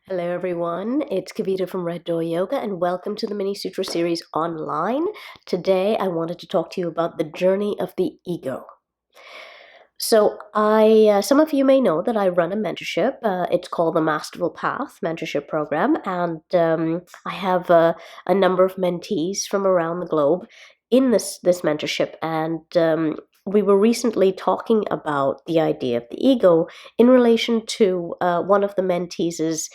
Hello, everyone. It's Kavita from Red Door Yoga, and welcome to the Mini Sutra series online. Today, I wanted to talk to you about the journey of the ego. Some of you may know that I run a mentorship. It's called the Masterful Path Mentorship Program, and I have a number of mentees from around the globe in this mentorship. And we were recently talking about the idea of the ego in relation to one of the mentees'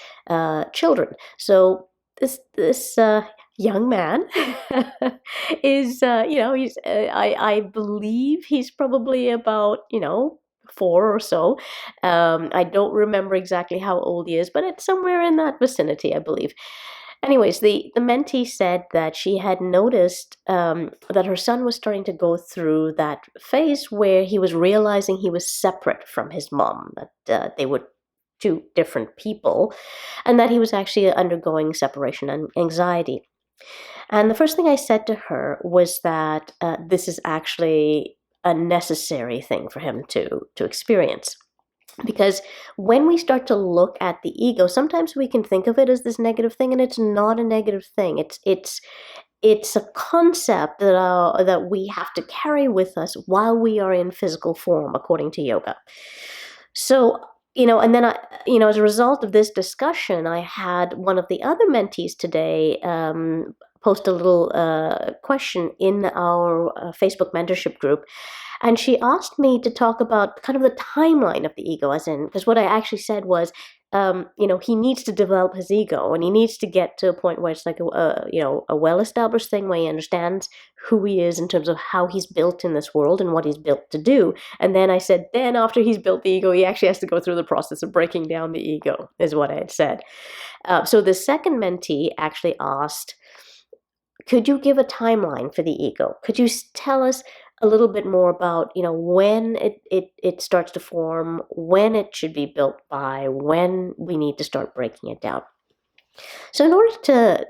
children. So this young man is I believe he's probably about 4 or so. I don't remember exactly how old he is, but it's somewhere in that vicinity, I believe. Anyways, the mentee said that she had noticed that her son was starting to go through that phase where he was realizing he was separate from his mom, that they were two different people, and that he was actually undergoing separation and anxiety. And the first thing I said to her was that this is actually a necessary thing for him to experience. Because when we start to look at the ego, sometimes we can think of it as this negative thing, and it's not a negative thing. It's a concept that we have to carry with us while we are in physical form, according to yoga. So, and then as a result of this discussion, I had one of the other mentees today post a little question in our Facebook mentorship group. And she asked me to talk about kind of the timeline of the ego, as in, because what I actually said was, he needs to develop his ego, and he needs to get to a point where it's like a well-established thing where he understands who he is in terms of how he's built in this world and what he's built to do. And then I said, then after he's built the ego, he actually has to go through the process of breaking down the ego, is what I had said. So the second mentee actually asked, could you give a timeline for the ego? Could you tell us a little bit more about, when it starts to form, when it should be built by, when we need to start breaking it down? So in order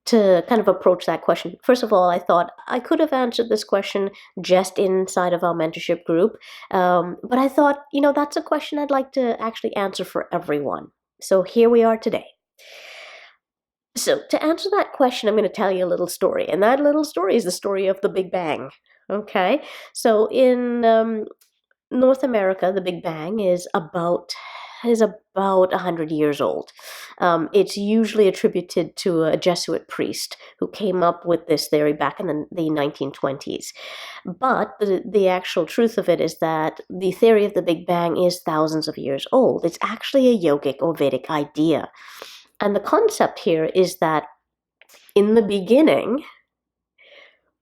to kind of approach that question, first of all, I thought I could have answered this question just inside of our mentorship group. But I thought, that's a question I'd like to actually answer for everyone. So here we are today. So to answer that question, I'm going to tell you a little story. And that little story is the story of the Big Bang. Okay? So in North America, the Big Bang is about 100 years old. It's usually attributed to a Jesuit priest who came up with this theory back in the 1920s. But the actual truth of it is that the theory of the Big Bang is thousands of years old. It's actually a yogic or Vedic idea. And the concept here is that in the beginning,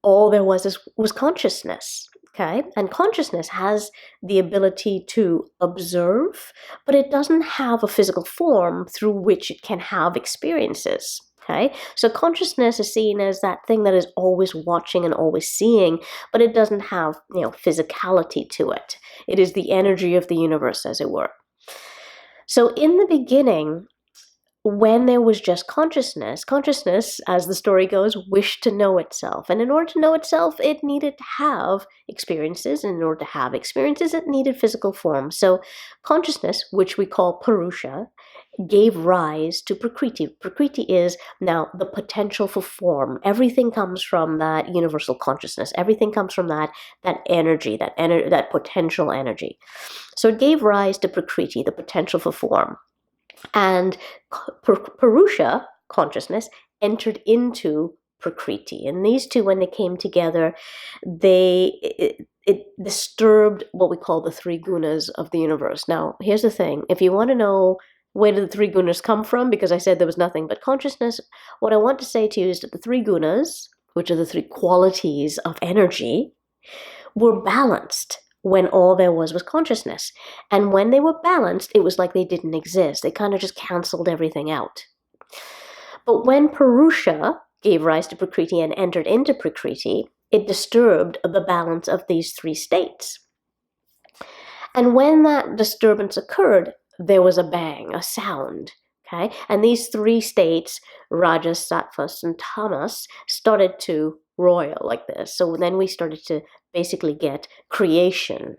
all there was consciousness. Okay, and consciousness has the ability to observe, but it doesn't have a physical form through which it can have experiences. Okay, so consciousness is seen as that thing that is always watching and always seeing, but it doesn't have, physicality to it. It is the energy of the universe, as it were. So in the beginning, when there was just consciousness, as the story goes, wished to know itself. And in order to know itself, it needed to have experiences. And in order to have experiences, it needed physical form. So consciousness, which we call Purusha, gave rise to Prakriti. Prakriti is now the potential for form. Everything comes from that universal consciousness. Everything comes from that energy, that potential energy. So it gave rise to Prakriti, the potential for form. And Purusha, consciousness, entered into Prakriti. And these two, when they came together, it disturbed what we call the three gunas of the universe. Now, here's the thing. If you want to know where did the three gunas come from, because I said there was nothing but consciousness, what I want to say to you is that the three gunas, which are the three qualities of energy, were balanced when all there was consciousness. And when they were balanced, it was like they didn't exist. They kind of just canceled everything out. But when Purusha gave rise to Prakriti and entered into Prakriti, it disturbed the balance of these three states. And when that disturbance occurred, there was a bang, a sound. Okay? And these three states, Rajas, Sattvas, and Tamas, started to roil like this. So then we started to basically get creation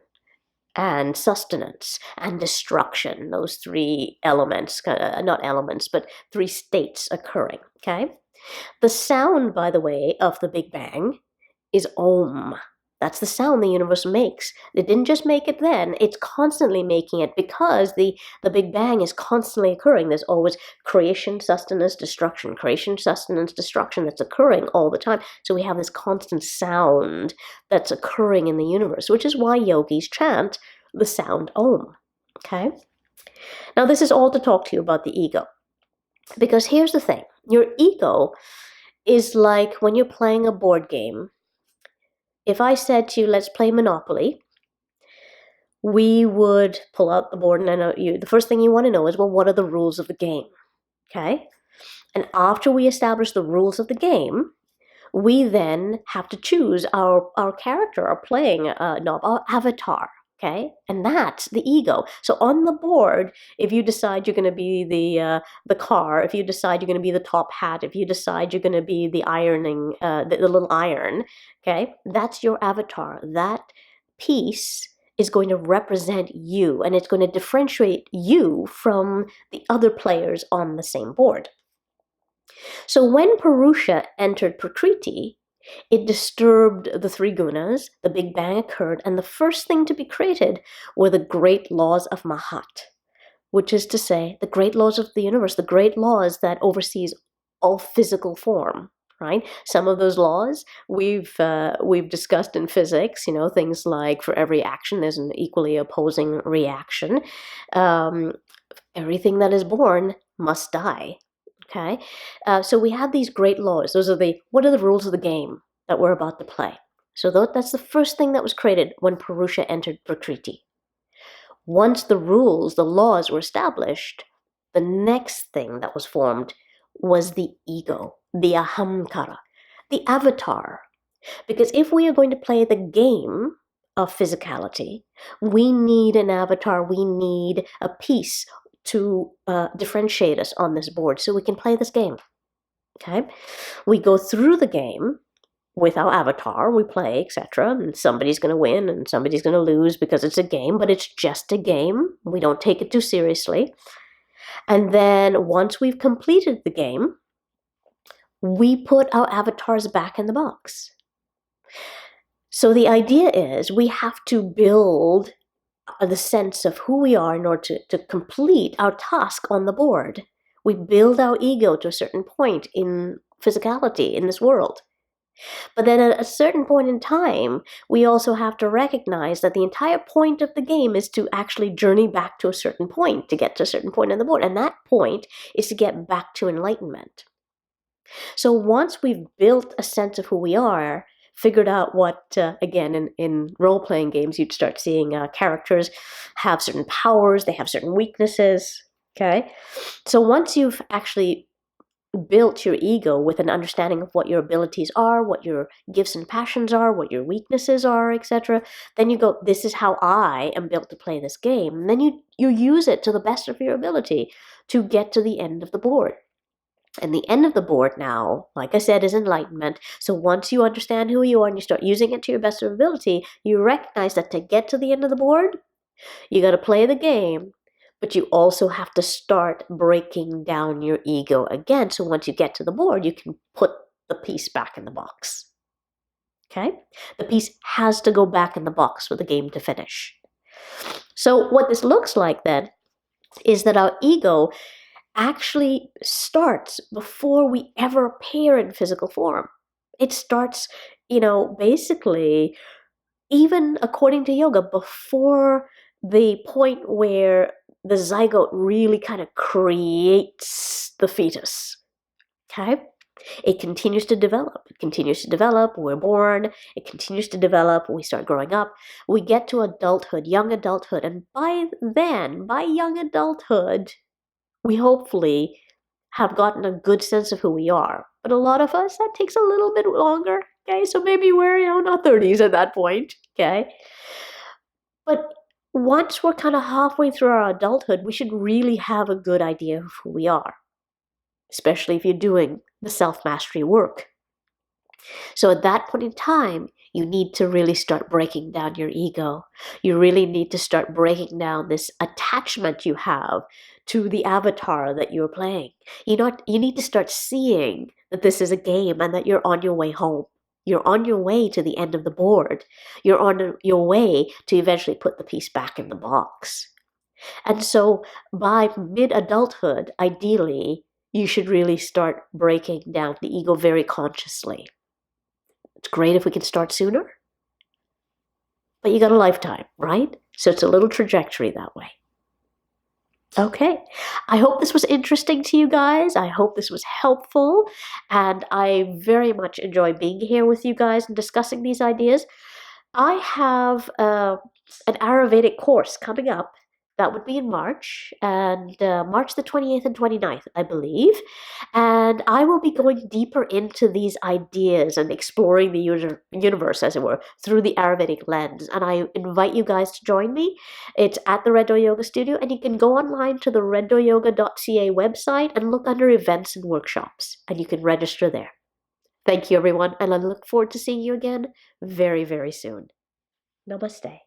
and sustenance and destruction, those three elements, not elements, but three states occurring, okay? The sound, by the way, of the Big Bang is Om. That's the sound the universe makes. It didn't just make it then, it's constantly making it because the Big Bang is constantly occurring. There's always creation, sustenance, destruction, creation, sustenance, destruction that's occurring all the time. So we have this constant sound that's occurring in the universe, which is why yogis chant the sound Om. Okay? Now, this is all to talk to you about the ego. Because here's the thing, your ego is like when you're playing a board game. If I said to you, let's play Monopoly, we would pull out the board, and I know the first thing you want to know is, well, what are the rules of the game? Okay? And after we establish the rules of the game, we then have to choose our character, our playing knob, our avatar. Okay, and that's the ego. So on the board, if you decide you're going to be the car, if you decide you're going to be the top hat, if you decide you're going to be the ironing, the little iron, okay, that's your avatar. That piece is going to represent you, and it's going to differentiate you from the other players on the same board. So when Purusha entered Prakriti, it disturbed the three gunas, the Big Bang occurred, and the first thing to be created were the great laws of Mahat, which is to say, the great laws of the universe, the great laws that oversees all physical form, right? Some of those laws we've discussed in physics, things like for every action, there's an equally opposing reaction. Everything that is born must die. Okay, so we have these great laws. Those are what are the rules of the game that we're about to play? So that's the first thing that was created when Purusha entered Prakriti. Once the rules, the laws were established, the next thing that was formed was the ego, the ahamkara, the avatar. Because if we are going to play the game of physicality, we need an avatar, we need a piece to differentiate us on this board so we can play this game. Okay, we go through the game with our avatar, we play, etc., and somebody's going to win and somebody's going to lose because it's a game, but it's just a game. We don't take it too seriously. And then once we've completed the game, we put our avatars back in the box. So the idea is we have to build the sense of who we are in order to complete our task on the board. We build our ego to a certain point in physicality in this world. But then at a certain point in time, we also have to recognize that the entire point of the game is to actually journey back to a certain point, to get to a certain point on the board. And that point is to get back to enlightenment. So once we've built a sense of who we are, figured out what, again, in role-playing games, you'd start seeing characters have certain powers, they have certain weaknesses, okay? So once you've actually built your ego with an understanding of what your abilities are, what your gifts and passions are, what your weaknesses are, etc., then you go, this is how I am built to play this game. And then you use it to the best of your ability to get to the end of the board. And the end of the board now, like I said, is enlightenment. So once you understand who you are and you start using it to your best of ability, you recognize that to get to the end of the board, you got to play the game, but you also have to start breaking down your ego again. So once you get to the board, you can put the piece back in the box. Okay? The piece has to go back in the box for the game to finish. So what this looks like then is that our ego actually starts before we ever appear in physical form. It starts, basically, even according to yoga, before the point where the zygote really kind of creates the fetus. Okay? It continues to develop. It continues to develop. We're born. It continues to develop. We start growing up. We get to adulthood, young adulthood. And by young adulthood, we hopefully have gotten a good sense of who we are. But a lot of us, that takes a little bit longer, okay? So maybe we're, in our 30s at that point, okay? But once we're kind of halfway through our adulthood, we should really have a good idea of who we are, especially if you're doing the self-mastery work. So at that point in time, You need to really start breaking down your ego. You really need to start breaking down this attachment you have to the avatar that you're playing. You need to start seeing that this is a game and that you're on your way home. You're on your way to the end of the board. You're on your way to eventually put the piece back in the box. And so by mid adulthood, ideally, you should really start breaking down the ego very consciously. It's great if we can start sooner, but you got a lifetime, right? So it's a little trajectory that way. Okay, I hope this was interesting to you guys. I hope this was helpful, and I very much enjoy being here with you guys and discussing these ideas. I have an Ayurvedic course coming up. That would be in March, and March the 28th and 29th, I believe. And I will be going deeper into these ideas and exploring the universe, as it were, through the Ayurvedic lens. And I invite you guys to join me. It's at the Red Door Yoga Studio, and you can go online to the reddooryoga.ca website and look under events and workshops, and you can register there. Thank you, everyone, and I look forward to seeing you again very, very soon. Namaste.